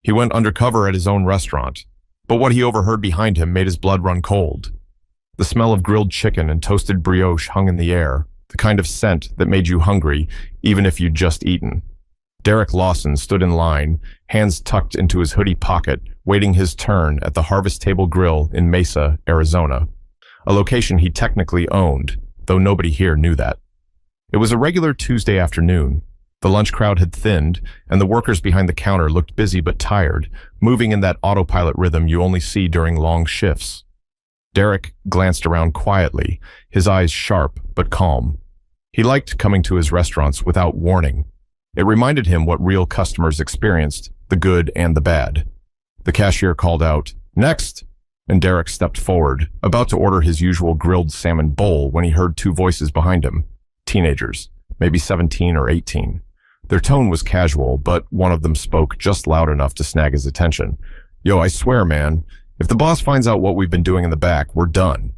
He went undercover at his own restaurant, but what he overheard behind him made his blood run cold. The smell of grilled chicken and toasted brioche hung in the air, the kind of scent that made you hungry even if you'd just eaten. Derek Lawson stood in line, hands tucked into his hoodie pocket, waiting his turn at the Harvest Table Grill in Mesa, Arizona, a location he technically owned, though nobody here knew that. It was a regular Tuesday afternoon. The lunch crowd had thinned, and the workers behind the counter looked busy but tired, moving in that autopilot rhythm you only see during long shifts. Derek glanced around quietly, his eyes sharp but calm. He liked coming to his restaurants without warning. It reminded him what real customers experienced, the good and the bad. The cashier called out, "Next!" and Derek stepped forward, about to order his usual grilled salmon bowl when he heard two voices behind him. Teenagers, maybe 17 or 18. Their tone was casual, but one of them spoke just loud enough to snag his attention. "Yo, I swear, man, if the boss finds out what we've been doing in the back, we're done."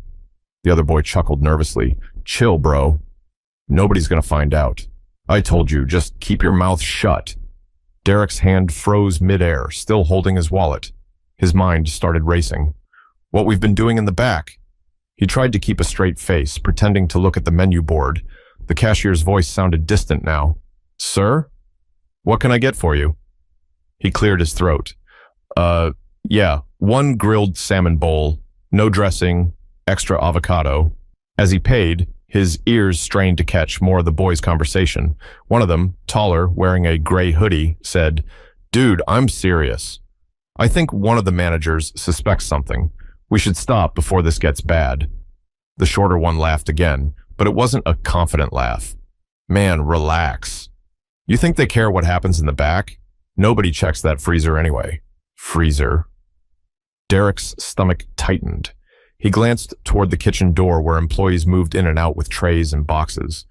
The other boy chuckled nervously. "Chill, bro. Nobody's gonna find out. I told you, just keep your mouth shut." Derek's hand froze midair, still holding his wallet. His mind started racing. What we've been doing in the back. He tried to keep a straight face, pretending to look at the menu board. The cashier's voice sounded distant now. "Sir? What can I get for you?" He cleared his throat. Yeah, one grilled salmon bowl, no dressing, extra avocado." As he paid, his ears strained to catch more of the boys' conversation. One of them, taller, wearing a gray hoodie, said, "Dude, I'm serious. I think one of the managers suspects something. We should stop before this gets bad." The shorter one laughed again, but it wasn't a confident laugh. "Man, relax. You think they care what happens in the back? Nobody checks that freezer anyway." Freezer. Derek's stomach tightened. He glanced toward the kitchen door where employees moved in and out with trays and boxes.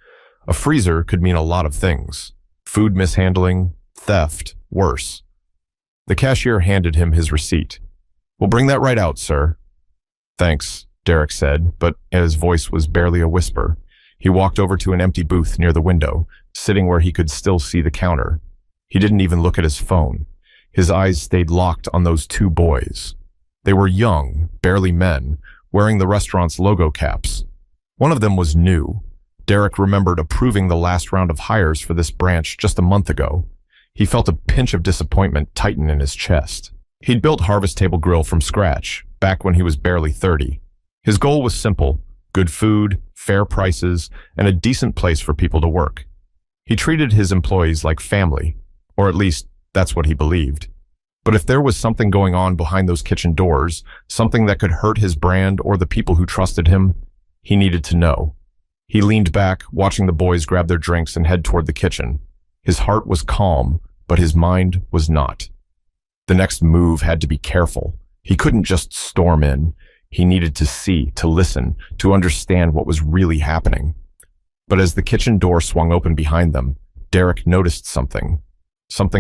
A freezer could mean a lot of things. Food mishandling, theft, worse. The cashier handed him his receipt. "We'll bring that right out, sir." "Thanks," Derek said, but his voice was barely a whisper. He walked over to an empty booth near the window, sitting where he could still see the counter. He didn't even look at his phone. His eyes stayed locked on those two boys. They were young, barely men, wearing the restaurant's logo caps. One of them was new. Derek remembered approving the last round of hires for this branch just a month ago. He felt a pinch of disappointment tighten in his chest. He'd built Harvest Table Grill from scratch, back when he was barely 30. His goal was simple: good food, fair prices, and a decent place for people to work. He treated his employees like family, or at least that's what he believed. But if there was something going on behind those kitchen doors, something that could hurt his brand or the people who trusted him, he needed to know. He leaned back, watching the boys grab their drinks and head toward the kitchen. His heart was calm, but his mind was not. The next move had to be careful. He couldn't just storm in. He needed to see, to listen, to understand what was really happening. But as the kitchen door swung open behind them, Derek noticed something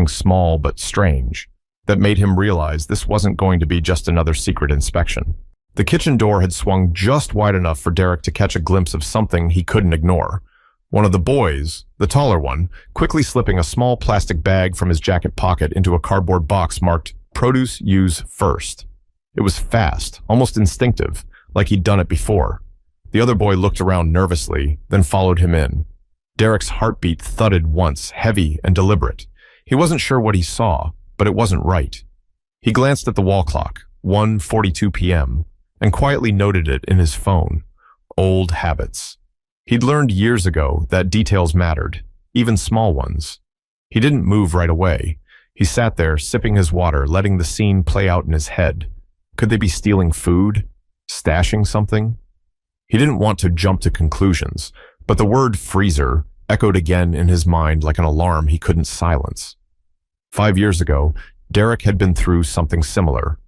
small but strange, that made him realize this wasn't going to be just another secret inspection. The kitchen door had swung just wide enough for Derek to catch a glimpse of something he couldn't ignore. One of the boys, the taller one, quickly slipping a small plastic bag from his jacket pocket into a cardboard box marked "Produce Use First." It was fast, almost instinctive, like he'd done it before. The other boy looked around nervously, then followed him in. Derek's heartbeat thudded once, heavy and deliberate. He wasn't sure what he saw, but it wasn't right. He glanced at the wall clock, 1:42 p.m., and quietly noted it in his phone. Old habits. He'd learned years ago that details mattered, even small ones. He didn't move right away. He sat there, sipping his water, letting the scene play out in his head. Could they be stealing food? Stashing something? He didn't want to jump to conclusions, but the word freezer echoed again in his mind like an alarm he couldn't silence. 5 years ago, Derek had been through something similar.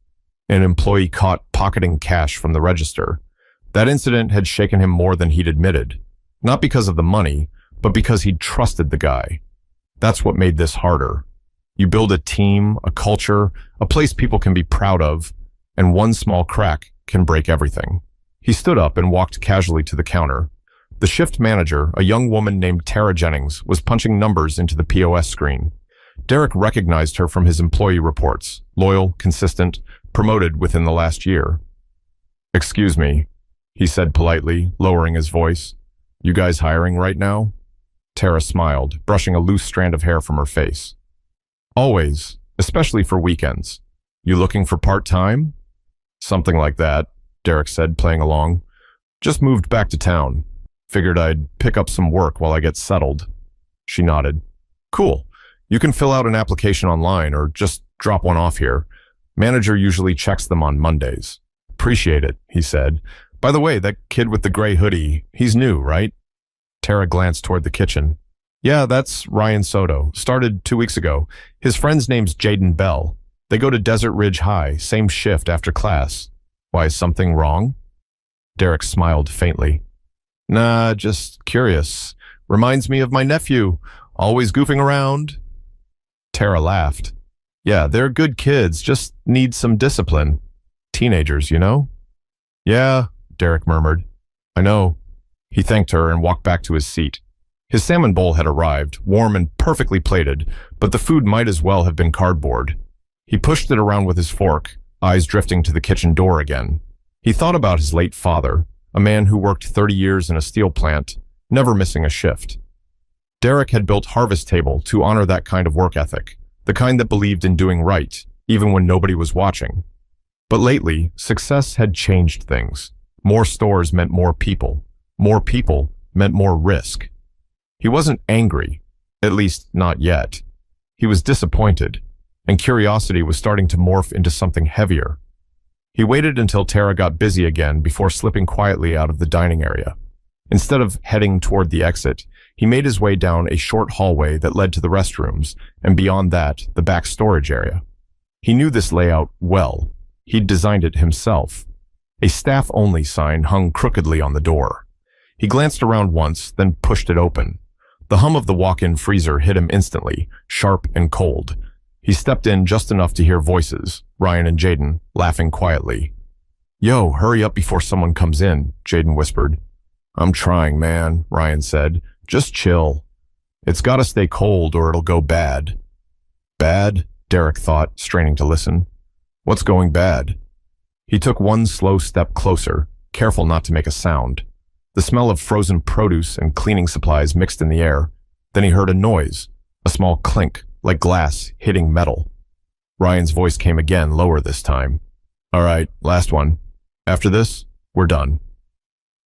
An employee caught pocketing cash from the register. That incident had shaken him more than he'd admitted. Not because of the money, but because he'd trusted the guy. That's what made this harder. You build a team, a culture, a place people can be proud of, and one small crack can break everything. He stood up and walked casually to the counter. The shift manager, a young woman named Tara Jennings, was punching numbers into the POS screen. Derek recognized her from his employee reports, loyal, consistent, promoted within the last year. "Excuse me," he said politely, lowering his voice. "You guys hiring right now?" Tara smiled, brushing a loose strand of hair from her face. "Always, especially for weekends. You looking for part-time?" "Something like that," Derek said, playing along. "Just moved back to town. Figured I'd pick up some work while I get settled." She nodded. "Cool. You can fill out an application online or just drop one off here. Manager usually checks them on Mondays." "Appreciate it," he said. "By the way, that kid with the gray hoodie, he's new, right?" Tara glanced toward the kitchen. "Yeah, that's Ryan Soto. Started 2 weeks ago. His friend's name's Jaden Bell. They go to Desert Ridge High, same shift after class. Why, is something wrong?" Derek smiled faintly. "Nah, just curious. Reminds me of my nephew. Always goofing around." Tara laughed. "Yeah, they're good kids, just need some discipline. Teenagers, you know?" "Yeah," Derek murmured. "I know." He thanked her and walked back to his seat. His salmon bowl had arrived, warm and perfectly plated, but the food might as well have been cardboard. He pushed it around with his fork, eyes drifting to the kitchen door again. He thought about his late father, a man who worked 30 years in a steel plant, never missing a shift. Derek had built Harvest Table to honor that kind of work ethic, the kind that believed in doing right, even when nobody was watching. But lately, success had changed things. More stores meant more people. More people meant more risk. He wasn't angry, at least not yet. He was disappointed, and curiosity was starting to morph into something heavier. He waited until Tara got busy again before slipping quietly out of the dining area. Instead of heading toward the exit, he made his way down a short hallway that led to the restrooms, and beyond that, the back storage area. He knew this layout well. He'd designed it himself. A staff-only sign hung crookedly on the door. He glanced around once, then pushed it open. The hum of the walk-in freezer hit him instantly, sharp and cold. He stepped in just enough to hear voices, Ryan and Jaden, laughing quietly. "Yo, hurry up before someone comes in," Jaden whispered. "I'm trying, man," Ryan said. "Just chill. It's gotta stay cold or it'll go bad." "Bad?" Derek thought, straining to listen. "What's going bad?" He took one slow step closer, careful not to make a sound. The smell of frozen produce and cleaning supplies mixed in the air. Then he heard a noise, a small clink, like glass hitting metal. Ryan's voice came again, lower this time. "All right, last one. After this, we're done."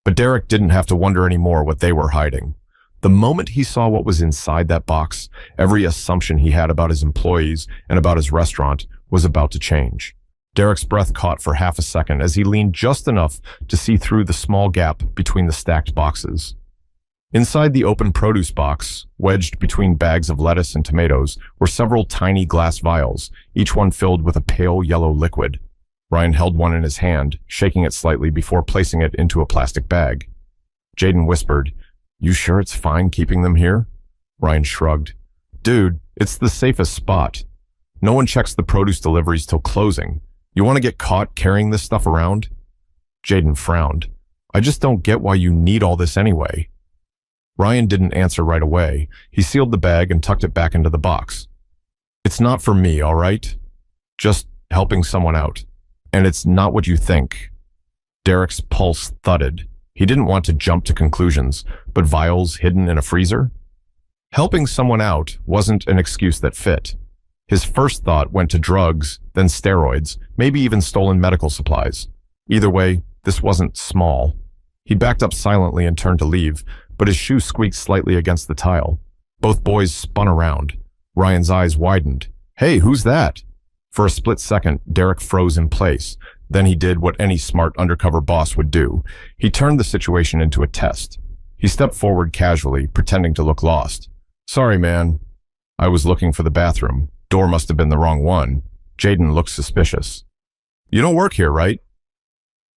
But Derek didn't have to wonder anymore what they were hiding. The moment he saw what was inside that box, every assumption he had about his employees and about his restaurant was about to change. Derek's breath caught for half a second as he leaned just enough to see through the small gap between the stacked boxes. Inside the open produce box, wedged between bags of lettuce and tomatoes, were several tiny glass vials, each one filled with a pale yellow liquid. Ryan held one in his hand, shaking it slightly before placing it into a plastic bag. Jaden whispered, "You sure it's fine keeping them here?" Ryan shrugged. "Dude, it's the safest spot. No one checks the produce deliveries till closing. You want to get caught carrying this stuff around?" Jaden frowned. "I just don't get why you need all this anyway." Ryan didn't answer right away. He sealed the bag and tucked it back into the box. "It's not for me, all right? Just helping someone out. And it's not what you think." Derek's pulse thudded. He didn't want to jump to conclusions, but vials hidden in a freezer? Helping someone out wasn't an excuse that fit. His first thought went to drugs, then steroids, maybe even stolen medical supplies. Either way, this wasn't small. He backed up silently and turned to leave, but his shoe squeaked slightly against the tile. Both boys spun around. Ryan's eyes widened. "Hey, who's that?" For a split second, Derek froze in place. Then he did what any smart undercover boss would do. He turned the situation into a test. He stepped forward casually, pretending to look lost. "Sorry, man. I was looking for the bathroom. Door must have been the wrong one." Jaden looked suspicious. "You don't work here, right?"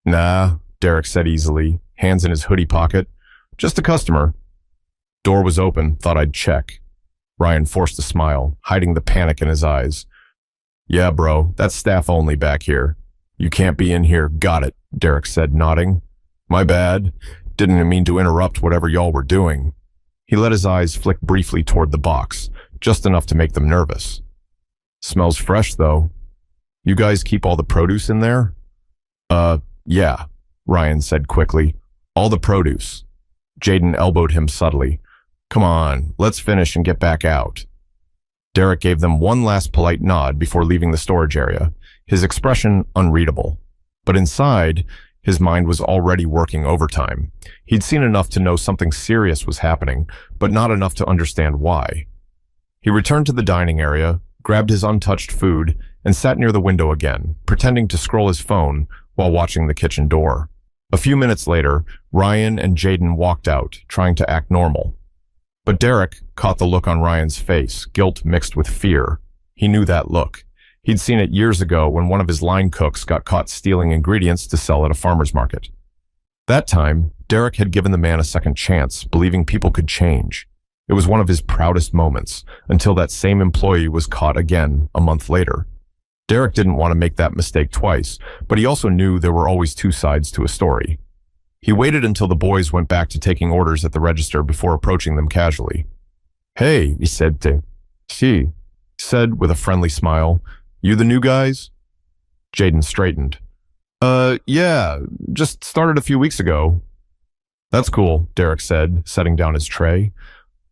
"Nah," Derek said easily, hands in his hoodie pocket. "Just a customer." "Door was open, thought I'd check." Ryan forced a smile, hiding the panic in his eyes. "Yeah, bro, that's staff only back here. You can't be in here, got it," Derek said, nodding. "My bad. Didn't mean to interrupt whatever y'all were doing." He let his eyes flick briefly toward the box, just enough to make them nervous. Smells fresh, though. You guys keep all the produce in there? Yeah, Ryan said quickly. All the produce. Jaden elbowed him subtly. Come on, let's finish and get back out. Derek gave them one last polite nod before leaving the storage area, his expression unreadable. But inside, his mind was already working overtime. He'd seen enough to know something serious was happening, but not enough to understand why. He returned to the dining area, grabbed his untouched food, and sat near the window again, pretending to scroll his phone while watching the kitchen door. A few minutes later, Ryan and Jaden walked out, trying to act normal. But Derek caught the look on Ryan's face, guilt mixed with fear. He knew that look. He'd seen it years ago when one of his line cooks got caught stealing ingredients to sell at a farmer's market. That time, Derek had given the man a second chance, believing people could change. It was one of his proudest moments, until that same employee was caught again a month later. Derek didn't want to make that mistake twice, but he also knew there were always two sides to a story. He waited until the boys went back to taking orders at the register before approaching them casually. Hey, he said She said with a friendly smile. You the new guys? Jaden straightened. Yeah, just started a few weeks ago. That's cool, Derek said, setting down his tray.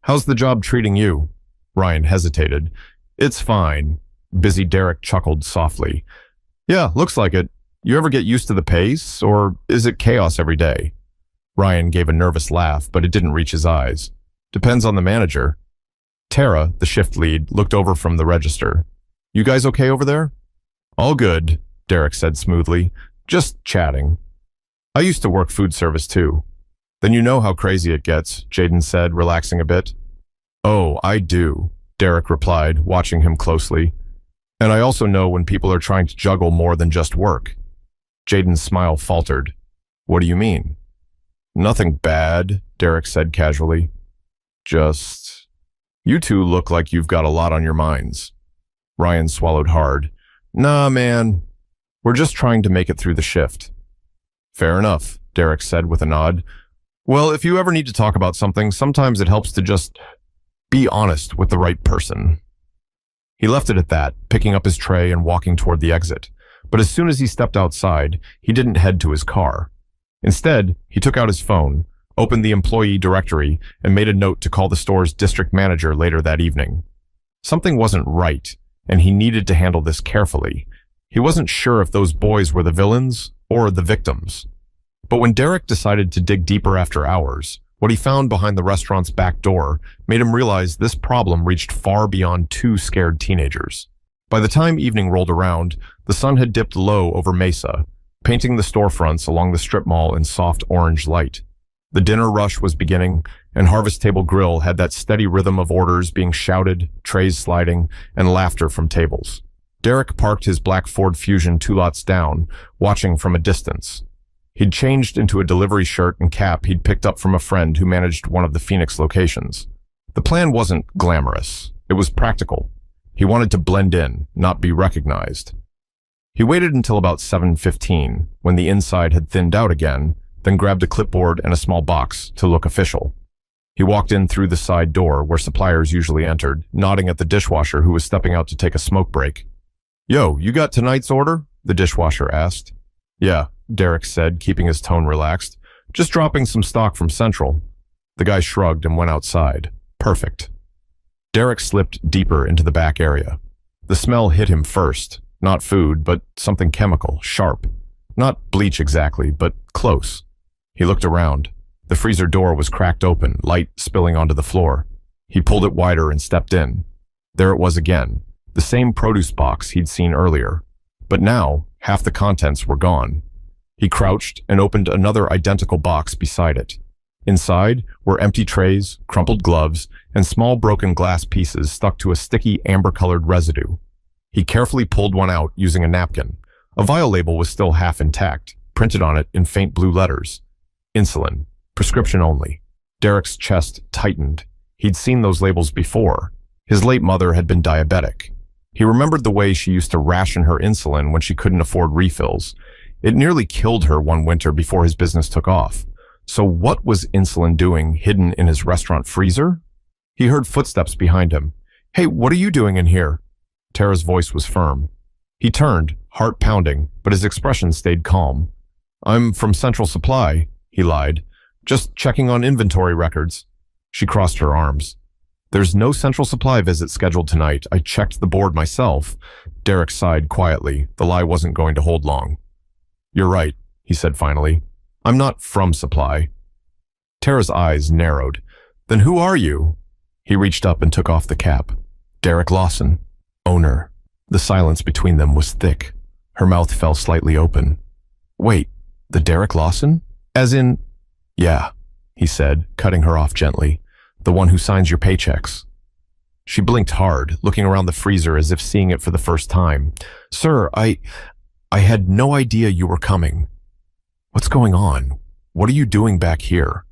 How's the job treating you? Ryan hesitated. It's fine. Busy Derek chuckled softly. Yeah, looks like it. You ever get used to the pace, or is it chaos every day? Ryan gave a nervous laugh, but it didn't reach his eyes. Depends on the manager. Tara, the shift lead, looked over from the register. You guys okay over there? All good, Derek said smoothly. Just chatting. I used to work food service too. Then you know how crazy it gets, Jaden said, relaxing a bit. Oh, I do, Derek replied, watching him closely. And I also know when people are trying to juggle more than just work. Jaden's smile faltered. What do you mean? Nothing bad, Derek said casually. Just, you two look like you've got a lot on your minds. Ryan swallowed hard. Nah, man. We're just trying to make it through the shift. Fair enough, Derek said with a nod. Well, if you ever need to talk about something, sometimes it helps to just be honest with the right person. He left it at that, picking up his tray and walking toward the exit. But as soon as he stepped outside, he didn't head to his car. Instead, he took out his phone, opened the employee directory, and made a note to call the store's district manager later that evening. Something wasn't right, and he needed to handle this carefully. He wasn't sure if those boys were the villains or the victims. But when Derek decided to dig deeper after hours, what he found behind the restaurant's back door made him realize this problem reached far beyond two scared teenagers. By the time evening rolled around, the sun had dipped low over Mesa, painting the storefronts along the strip mall in soft orange light. The dinner rush was beginning, and Harvest Table Grill had that steady rhythm of orders being shouted, trays sliding, and laughter from tables. Derek parked his black Ford Fusion 2 lots down, watching from a distance. He'd changed into a delivery shirt and cap he'd picked up from a friend who managed one of the Phoenix locations. The plan wasn't glamorous. It was practical. He wanted to blend in, not be recognized. He waited until about 7:15, when the inside had thinned out again, then grabbed a clipboard and a small box to look official. He walked in through the side door where suppliers usually entered, nodding at the dishwasher who was stepping out to take a smoke break. Yo, you got tonight's order? The dishwasher asked. Yeah, Derek said, keeping his tone relaxed. Just dropping some stock from Central. The guy shrugged and went outside. Perfect. Derek slipped deeper into the back area. The smell hit him first. Not food, but something chemical, sharp. Not bleach exactly, but close. He looked around. The freezer door was cracked open, light spilling onto the floor. He pulled it wider and stepped in. There it was again, the same produce box he'd seen earlier. But now, half the contents were gone. He crouched and opened another identical box beside it. Inside were empty trays, crumpled gloves, and small broken glass pieces stuck to a sticky amber-colored residue. He carefully pulled one out using a napkin. A vial label was still half intact, printed on it in faint blue letters. Insulin. Prescription only. Derek's chest tightened. He'd seen those labels before. His late mother had been diabetic. He remembered the way she used to ration her insulin when she couldn't afford refills. It nearly killed her one winter before his business took off. So what was insulin doing hidden in his restaurant freezer? He heard footsteps behind him. Hey, what are you doing in here? Tara's voice was firm. He turned, heart pounding, but his expression stayed calm. I'm from Central Supply, he lied. Just checking on inventory records. She crossed her arms. There's no Central Supply visit scheduled tonight. I checked the board myself. Derek sighed quietly. The lie wasn't going to hold long. You're right, he said finally. I'm not from Supply. Tara's eyes narrowed. Then who are you? He reached up and took off the cap. Derek Lawson, owner. The silence between them was thick. Her mouth fell slightly open. Wait, the Derek Lawson? As in... Yeah, he said, cutting her off gently. The one who signs your paychecks. She blinked hard, looking around the freezer as if seeing it for the first time. Sir, I had no idea you were coming. What's going on? What are you doing back here?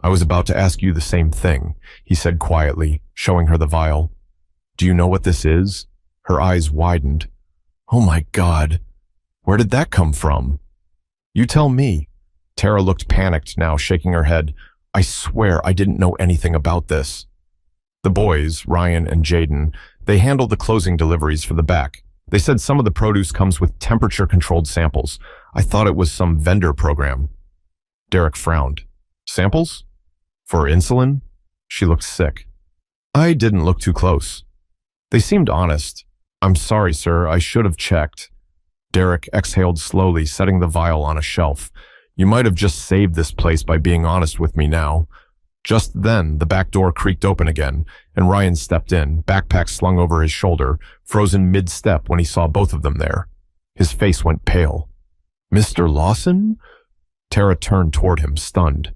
I was about to ask you the same thing, he said quietly, showing her the vial. Do you know what this is? Her eyes widened. Oh my God. Where did that come from? You tell me. Tara looked panicked now, shaking her head. I swear I didn't know anything about this. The boys, Ryan and Jaden, they handled the closing deliveries for the back. They said some of the produce comes with temperature-controlled samples. I thought it was some vendor program. Derek frowned. Samples? For insulin? She looked sick. I didn't look too close. They seemed honest. I'm sorry, sir. I should have checked. Derek exhaled slowly, setting the vial on a shelf. You might have just saved this place by being honest with me now. Just then, the back door creaked open again, and Ryan stepped in, backpack slung over his shoulder, frozen mid-step when he saw both of them there. His face went pale. Mr. Lawson? Tara turned toward him, stunned.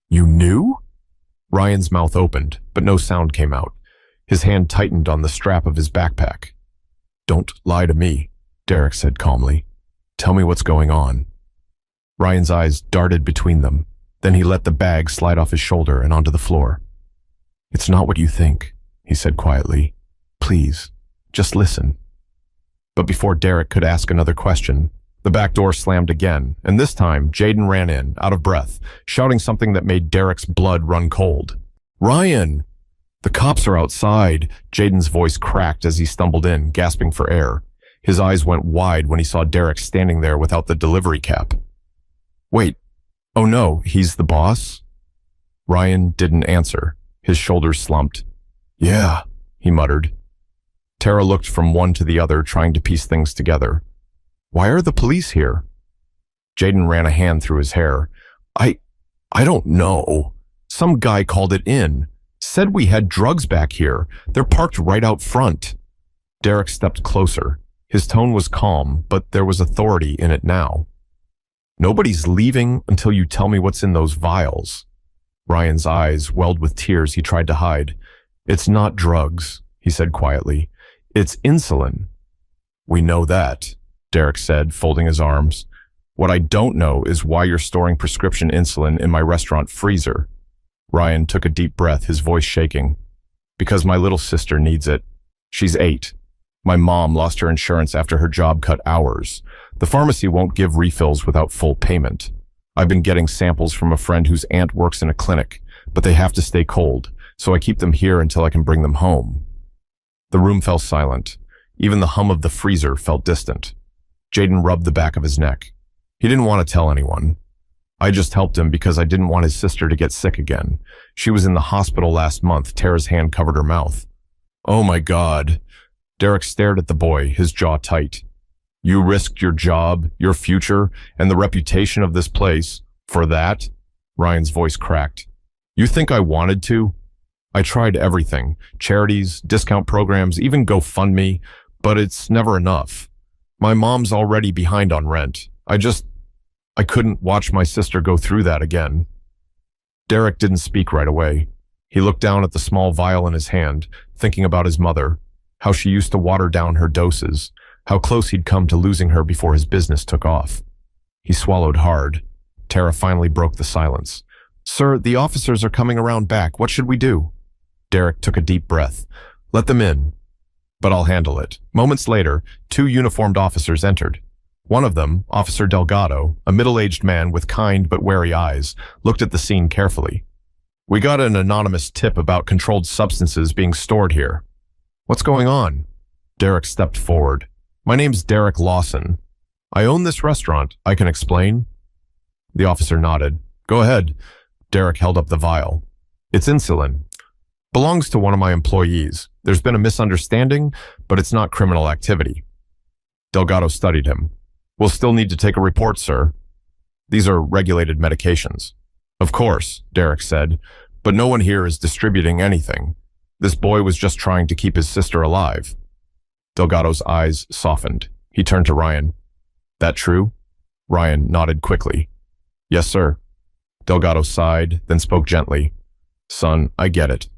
You knew? Ryan's mouth opened, but no sound came out. His hand tightened on the strap of his backpack. Don't lie to me, Derek said calmly. Tell me what's going on. Ryan's eyes darted between them. Then he let the bag slide off his shoulder and onto the floor. It's not what you think, he said quietly. Please, just listen. But before Derek could ask another question, the back door slammed again, and this time Jaden ran in, out of breath, shouting something that made Derek's blood run cold. Ryan! The cops are outside, Jaden's voice cracked as he stumbled in, gasping for air. His eyes went wide when he saw Derek standing there without the delivery cap. Wait, oh no, he's the boss? Ryan didn't answer. His shoulders slumped. Yeah, he muttered. Tara looked from one to the other, trying to piece things together. Why are the police here? Jaden ran a hand through his hair. I don't know. Some guy called it in. Said we had drugs back here. They're parked right out front. Derek stepped closer. His tone was calm, but there was authority in it now. Nobody's leaving until you tell me what's in those vials. Ryan's eyes welled with tears he tried to hide. It's not drugs, he said quietly. It's insulin. We know that, Derek said, folding his arms. What I don't know is why you're storing prescription insulin in my restaurant freezer. Ryan took a deep breath, his voice shaking. Because my little sister needs it. She's 8. My mom lost her insurance after her job cut hours. The pharmacy won't give refills without full payment. I've been getting samples from a friend whose aunt works in a clinic, but they have to stay cold, so I keep them here until I can bring them home. The room fell silent. Even the hum of the freezer felt distant. Jaden rubbed the back of his neck. He didn't want to tell anyone. I just helped him because I didn't want his sister to get sick again. She was in the hospital last month. Tara's hand covered her mouth. Oh my God. Derek stared at the boy, his jaw tight. You risked your job, your future, and the reputation of this place for that? Ryan's voice cracked. You think I wanted to? I tried everything. Charities, discount programs, even GoFundMe, but it's never enough. My mom's already behind on rent. I couldn't watch my sister go through that again. Derek didn't speak right away. He looked down at the small vial in his hand, thinking about his mother, how she used to water down her doses, how close he'd come to losing her before his business took off. He swallowed hard. Tara finally broke the silence. Sir, the officers are coming around back. What should we do? Derek took a deep breath. Let them in. But I'll handle it. Moments later, 2 uniformed officers entered. One of them, Officer Delgado, a middle-aged man with kind but wary eyes, looked at the scene carefully. We got an anonymous tip about controlled substances being stored here. What's going on? Derek stepped forward. My name's Derek Lawson. I own this restaurant. I can explain. The officer nodded. Go ahead. Derek held up the vial. It's insulin. Belongs to one of my employees. There's been a misunderstanding, but it's not criminal activity. Delgado studied him. We'll still need to take a report, sir. These are regulated medications. Of course, Derek said, but no one here is distributing anything. This boy was just trying to keep his sister alive. Delgado's eyes softened. He turned to Ryan. That true? Ryan nodded quickly. Yes, sir. Delgado sighed, then spoke gently. Son, I get it.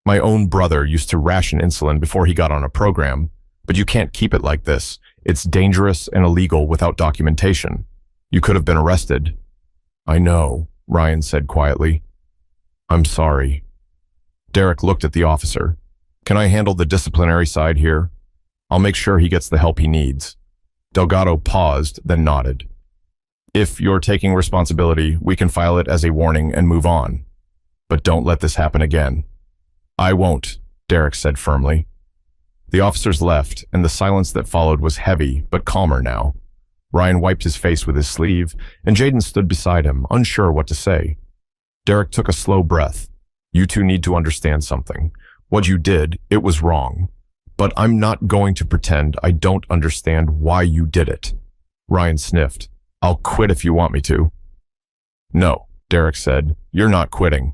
My own brother used to ration insulin before he got on a program, but you can't keep it like this. It's dangerous and illegal without documentation. You could have been arrested. I know, Ryan said quietly. I'm sorry. Derek looked at the officer. Can I handle the disciplinary side here? I'll make sure he gets the help he needs. Delgado paused, then nodded. If you're taking responsibility, we can file it as a warning and move on. But don't let this happen again. I won't, Derek said firmly. The officers left, and the silence that followed was heavy, but calmer now. Ryan wiped his face with his sleeve, and Jaden stood beside him, unsure what to say. Derek took a slow breath. You two need to understand something. What you did, it was wrong. But I'm not going to pretend I don't understand why you did it. Ryan sniffed. I'll quit if you want me to. No, Derek said. You're not quitting.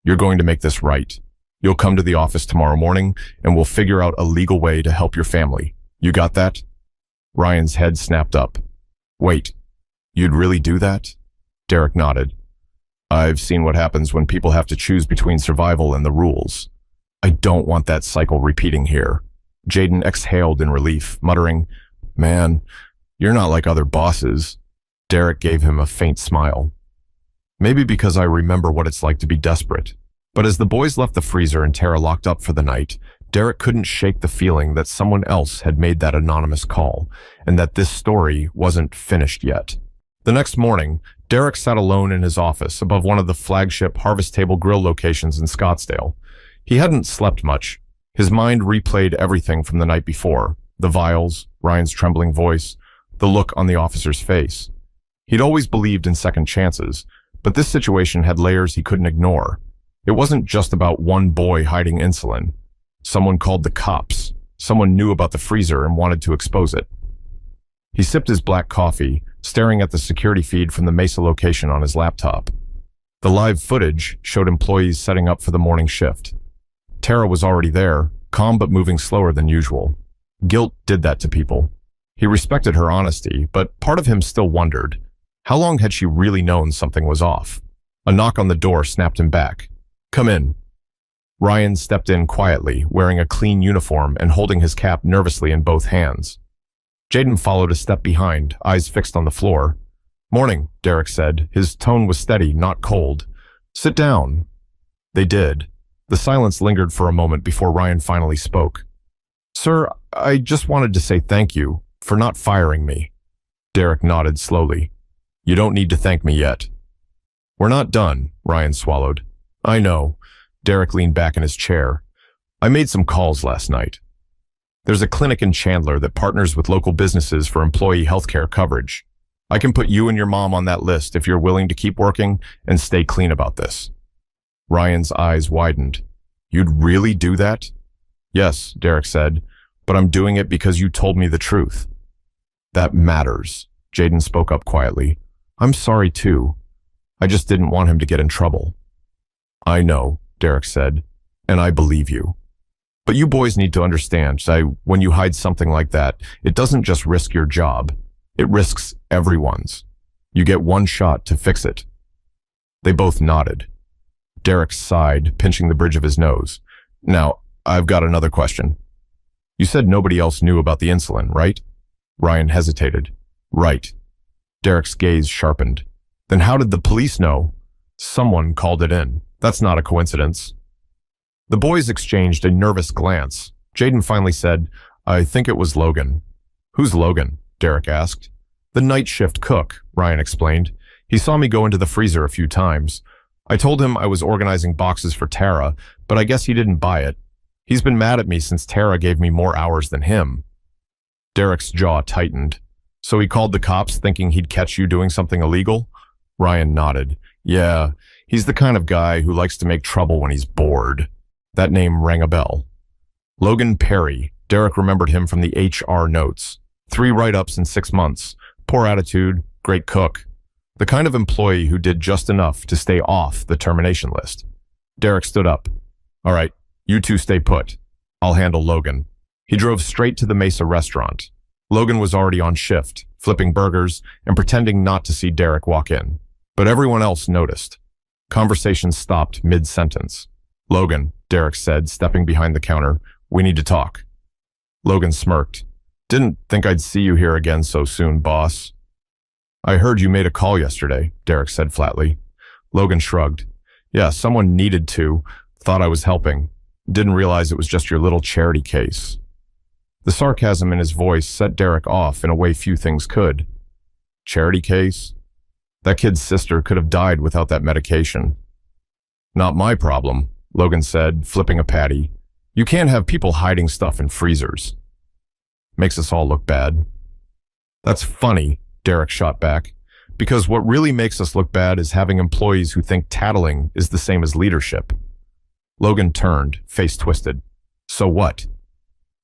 You're going to make this right. You'll come to the office tomorrow morning, and we'll figure out a legal way to help your family. You got that? Ryan's head snapped up. Wait, you'd really do that? Derek nodded. I've seen what happens when people have to choose between survival and the rules. I don't want that cycle repeating here. Jaden exhaled in relief, muttering, Man, you're not like other bosses. Derek gave him a faint smile. Maybe because I remember what it's like to be desperate. But as the boys left the freezer and Tara locked up for the night, Derek couldn't shake the feeling that someone else had made that anonymous call, and that this story wasn't finished yet. The next morning, Derek sat alone in his office above one of the flagship Harvest Table Grill locations in Scottsdale. He hadn't slept much. His mind replayed everything from the night before, the vials, Ryan's trembling voice, the look on the officer's face. He'd always believed in second chances, but this situation had layers he couldn't ignore. It wasn't just about one boy hiding insulin. Someone called the cops. Someone knew about the freezer and wanted to expose it. He sipped his black coffee, staring at the security feed from the Mesa location on his laptop. The live footage showed employees setting up for the morning shift. Tara was already there, calm but moving slower than usual. Guilt did that to people. He respected her honesty, but part of him still wondered. How long had she really known something was off? A knock on the door snapped him back. Come in. Ryan stepped in quietly, wearing a clean uniform and holding his cap nervously in both hands. Jaden followed a step behind, eyes fixed on the floor. Morning, Derek said. His tone was steady, not cold. Sit down. They did. The silence lingered for a moment before Ryan finally spoke. Sir, I just wanted to say thank you for not firing me. Derek nodded slowly. You don't need to thank me yet. We're not done, Ryan swallowed. I know. Derek leaned back in his chair. I made some calls last night. There's a clinic in Chandler that partners with local businesses for employee healthcare coverage. I can put you and your mom on that list if you're willing to keep working and stay clean about this. Ryan's eyes widened. You'd really do that? Yes, Derek said, but I'm doing it because you told me the truth. That matters, Jaden spoke up quietly. I'm sorry too. I just didn't want him to get in trouble. I know, Derek said, and I believe you. But you boys need to understand that when you hide something like that, it doesn't just risk your job. It risks everyone's. You get one shot to fix it. They both nodded. Derek sighed, pinching the bridge of his nose. Now, I've got another question. You said nobody else knew about the insulin, right? Ryan hesitated. Right. Derek's gaze sharpened. Then how did the police know? Someone called it in. That's not a coincidence. The boys exchanged a nervous glance. Jaden finally said, I think it was Logan. Who's Logan? Derek asked. The night shift cook, Ryan explained. He saw me go into the freezer a few times. I told him I was organizing boxes for Tara, but I guess he didn't buy it. He's been mad at me since Tara gave me more hours than him. Derek's jaw tightened. So he called the cops thinking he'd catch you doing something illegal? Ryan nodded. Yeah, he's the kind of guy who likes to make trouble when he's bored. That name rang a bell. Logan Perry. Derek remembered him from the HR notes. 3 write-ups in 6 months. Poor attitude, great cook. The kind of employee who did just enough to stay off the termination list. Derek stood up. All right, you two stay put. I'll handle Logan. He drove straight to the Mesa restaurant. Logan was already on shift, flipping burgers and pretending not to see Derek walk in. But everyone else noticed. Conversation stopped mid-sentence. Logan, Derek said, stepping behind the counter, we need to talk. Logan smirked. Didn't think I'd see you here again so soon, boss. I heard you made a call yesterday, Derek said flatly. Logan shrugged. Yeah, someone needed to. Thought I was helping. Didn't realize it was just your little charity case. The sarcasm in his voice set Derek off in a way few things could. Charity case? That kid's sister could have died without that medication. Not my problem, Logan said, flipping a patty. You can't have people hiding stuff in freezers. Makes us all look bad. That's funny, Derek shot back, because what really makes us look bad is having employees who think tattling is the same as leadership. Logan turned, face twisted. So what?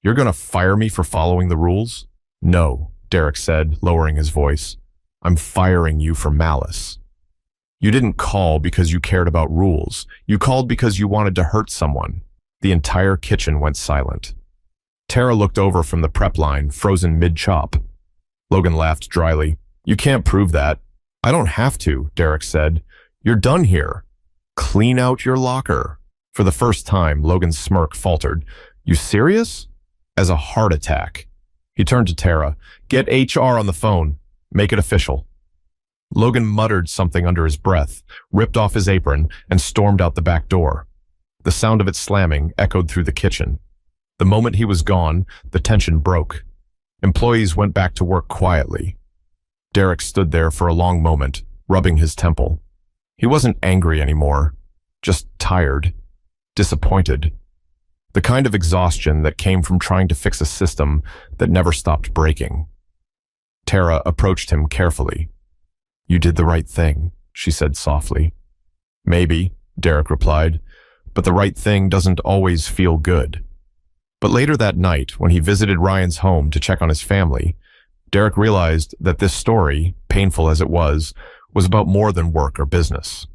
You're gonna fire me for following the rules? No, Derek said, lowering his voice. I'm firing you for malice. You didn't call because you cared about rules. You called because you wanted to hurt someone. The entire kitchen went silent. Tara looked over from the prep line, frozen mid-chop. Logan laughed dryly. You can't prove that. I don't have to, Derek said. You're done here. Clean out your locker. For the first time, Logan's smirk faltered. You serious? As a heart attack. He turned to Tara. Get HR on the phone. Make it official. Logan muttered something under his breath, ripped off his apron, and stormed out the back door. The sound of it slamming echoed through the kitchen. The moment he was gone, the tension broke. Employees went back to work quietly. Derek stood there for a long moment, rubbing his temple. He wasn't angry anymore, just tired, disappointed. The kind of exhaustion that came from trying to fix a system that never stopped breaking. Tara approached him carefully. You did the right thing, she said softly. Maybe, Derek replied, but the right thing doesn't always feel good. But later that night, when he visited Ryan's home to check on his family, Derek realized that this story, painful as it was about more than work or business.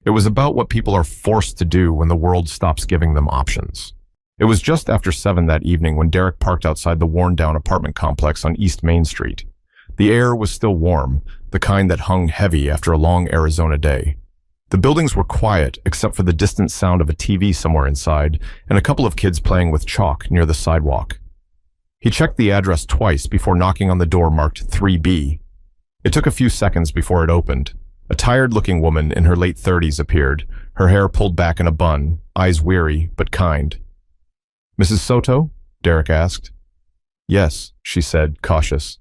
It was about what people are forced to do when the world stops giving them options. It was just after 7 that evening when Derek parked outside the worn-down apartment complex on East Main Street. The air was still warm, the kind that hung heavy after a long Arizona day. The buildings were quiet except for the distant sound of a TV somewhere inside and a couple of kids playing with chalk near the sidewalk. He checked the address twice before knocking on the door marked 3B. It took a few seconds before it opened. A tired-looking woman in her late 30s appeared, her hair pulled back in a bun, eyes weary but kind. Mrs. Soto? Derek asked. Yes, she said, cautious.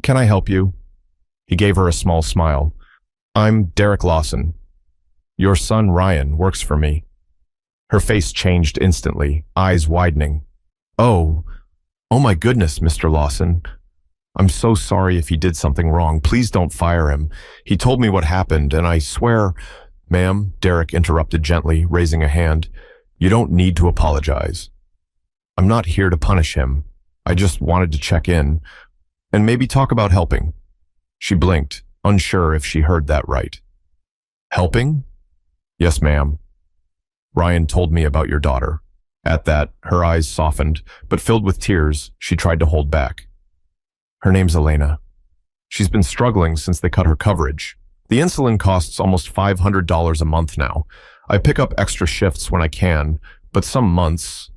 Can I help you? He gave her a small smile. I'm Derek Lawson. Your son Ryan works for me. Her face changed instantly, eyes widening. Oh my goodness, Mr. Lawson. I'm so sorry if he did something wrong. Please don't fire him. He told me what happened, and I swear... Ma'am, Derek interrupted gently, raising a hand. You don't need to apologize. I'm not here to punish him. I just wanted to check in, and maybe talk about helping. She blinked, unsure if she heard that right. Helping? Yes, ma'am. Ryan told me about your daughter. At that, her eyes softened, but filled with tears, she tried to hold back. Her name's Elena. She's been struggling since they cut her coverage. The insulin costs almost $500 a month now. I pick up extra shifts when I can, but some months...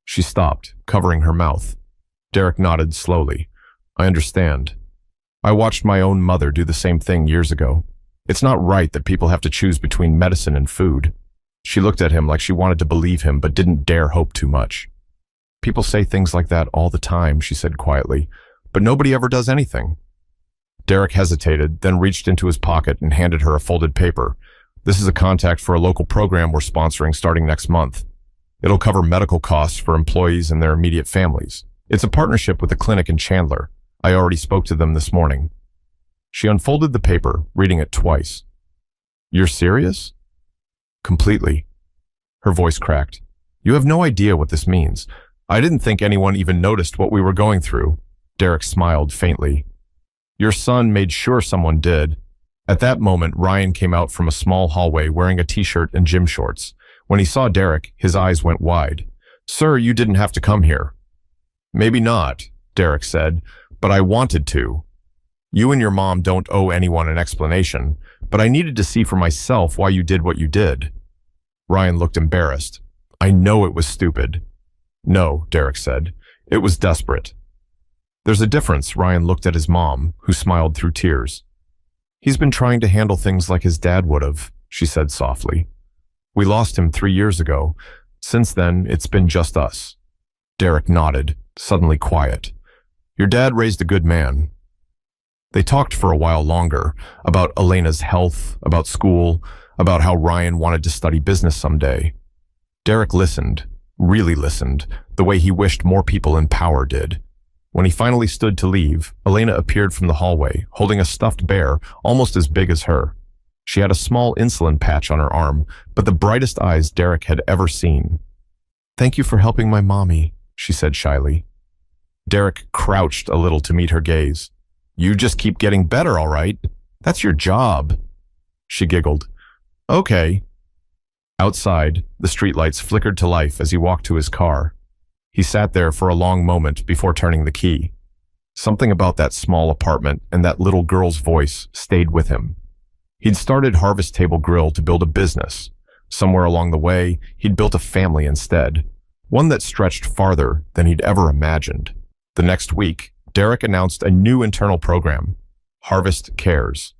She stopped, covering her mouth. Derek nodded slowly. I understand. I watched my own mother do the same thing years ago. It's not right that people have to choose between medicine and food. She looked at him like she wanted to believe him but didn't dare hope too much. People say things like that all the time, she said quietly, but nobody ever does anything. Derek hesitated, then reached into his pocket and handed her a folded paper. This is a contact for a local program we're sponsoring starting next month. It'll cover medical costs for employees and their immediate families. It's a partnership with a clinic in Chandler. I already spoke to them this morning. She unfolded the paper, reading it twice. You're serious? Completely. Her voice cracked. You have no idea what this means. I didn't think anyone even noticed what we were going through. Derek smiled faintly. Your son made sure someone did. At that moment, Ryan came out from a small hallway wearing a t-shirt and gym shorts. When he saw Derek, his eyes went wide. Sir, you didn't have to come here. Maybe not, Derek said, but I wanted to. You and your mom don't owe anyone an explanation, but I needed to see for myself why you did what you did. Ryan looked embarrassed. I know it was stupid. No, Derek said. It was desperate. There's a difference. Ryan looked at his mom, who smiled through tears. He's been trying to handle things like his dad would have, she said softly. We lost him 3 years ago. Since then, it's been just us. Derek nodded, suddenly quiet. Your dad raised a good man. They talked for a while longer, about Elena's health, about school, about how Ryan wanted to study business someday. Derek listened, really listened, the way he wished more people in power did. When he finally stood to leave, Elena appeared from the hallway, holding a stuffed bear almost as big as her. She had a small insulin patch on her arm, but the brightest eyes Derek had ever seen. Thank you for helping my mommy, she said shyly. Derek crouched a little to meet her gaze. You just keep getting better, all right? That's your job. She giggled. Okay. Outside, the streetlights flickered to life as he walked to his car. He sat there for a long moment before turning the key. Something about that small apartment and that little girl's voice stayed with him. He'd started Harvest Table Grill to build a business. Somewhere along the way, he'd built a family instead, one that stretched farther than he'd ever imagined. The next week, Derek announced a new internal program, Harvest Cares.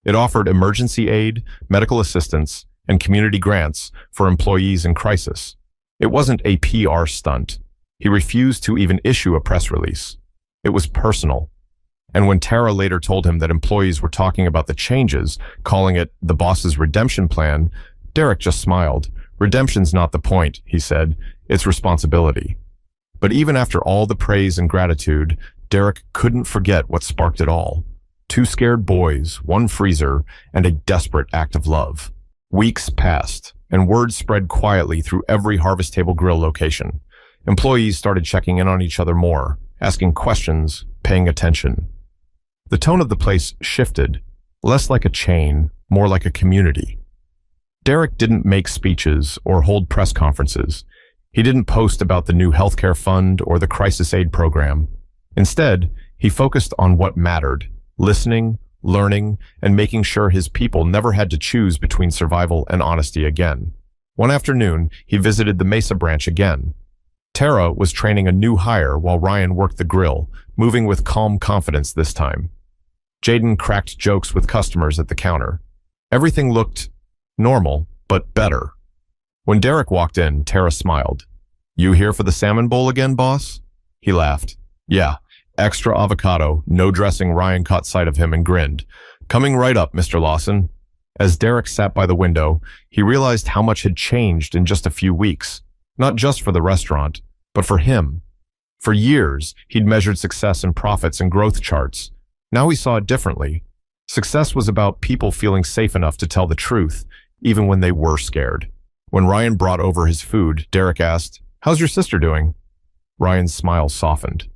It offered emergency aid, medical assistance, and community grants for employees in crisis. It wasn't a PR stunt. He refused to even issue a press release. It was personal. And when Tara later told him that employees were talking about the changes, calling it the boss's redemption plan, Derek just smiled. Redemption's not the point, he said. It's responsibility. But even after all the praise and gratitude, Derek couldn't forget what sparked it all. 2 scared boys, 1 freezer, and a desperate act of love. Weeks passed, and word spread quietly through every Harvest Table Grill location. Employees started checking in on each other more, asking questions, paying attention. The tone of the place shifted, less like a chain, more like a community. Derek didn't make speeches or hold press conferences. He didn't post about the new healthcare fund or the crisis aid program. Instead, he focused on what mattered, listening, learning, and making sure his people never had to choose between survival and honesty again. One afternoon, he visited the Mesa branch again. Tara was training a new hire while Ryan worked the grill, moving with calm confidence this time. Jaden cracked jokes with customers at the counter. Everything looked normal, but better. When Derek walked in, Tara smiled. You here for the salmon bowl again, boss? He laughed. Yeah, extra avocado, no dressing. Ryan caught sight of him and grinned. Coming right up, Mr. Lawson. As Derek sat by the window, he realized how much had changed in just a few weeks. Not just for the restaurant, but for him. For years, he'd measured success in profits and growth charts. Now he saw it differently. Success was about people feeling safe enough to tell the truth, even when they were scared. When Ryan brought over his food, Derek asked, How's your sister doing? Ryan's smile softened.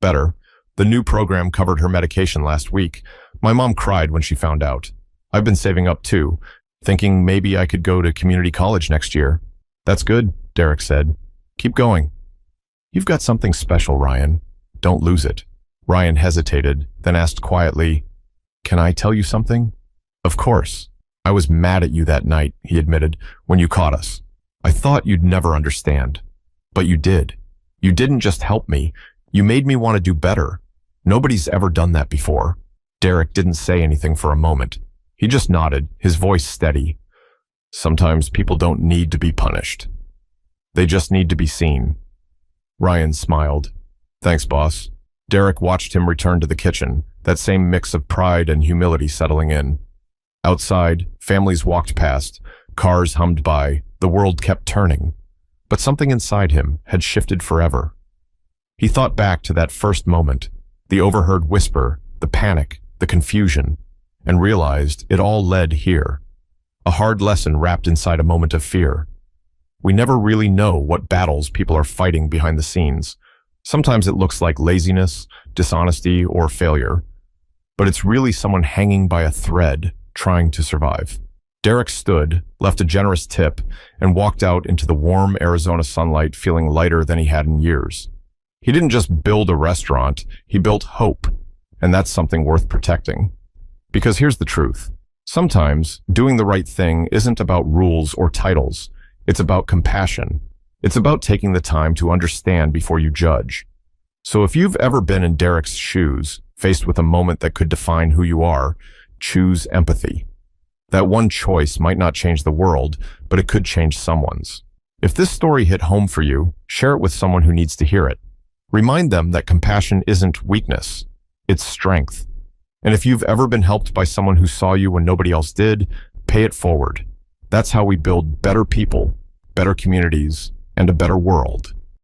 Better. The new program covered her medication last week. My mom cried when she found out. I've been saving up too, thinking maybe I could go to community college next year. That's good, Derek said. Keep going. You've got something special, Ryan. Don't lose it. Ryan hesitated, then asked quietly, Can I tell you something? Of course. I was mad at you that night, he admitted, when you caught us. I thought you'd never understand. But you did. You didn't just help me. You made me want to do better. Nobody's ever done that before. Derek didn't say anything for a moment. He just nodded, his voice steady. Sometimes people don't need to be punished. They just need to be seen. Ryan smiled. Thanks, boss. Derek watched him return to the kitchen, that same mix of pride and humility settling in. Outside, families walked past, cars hummed by, the world kept turning. But something inside him had shifted forever. He thought back to that first moment, the overheard whisper, the panic, the confusion, and realized it all led here. A hard lesson wrapped inside a moment of fear. We never really know what battles people are fighting behind the scenes. Sometimes it looks like laziness, dishonesty, or failure, but it's really someone hanging by a thread, trying to survive. Derek stood, left a generous tip, and walked out into the warm Arizona sunlight feeling lighter than he had in years. He didn't just build a restaurant, he built hope, and that's something worth protecting. Because here's the truth. Sometimes doing the right thing isn't about rules or titles. It's about compassion. It's about taking the time to understand before you judge. So if you've ever been in Derek's shoes, faced with a moment that could define who you are, choose empathy. That one choice might not change the world, but it could change someone's. If this story hit home for you, share it with someone who needs to hear it. Remind them that compassion isn't weakness, it's strength. And if you've ever been helped by someone who saw you when nobody else did, pay it forward. That's how we build better people, better communities, and a better world.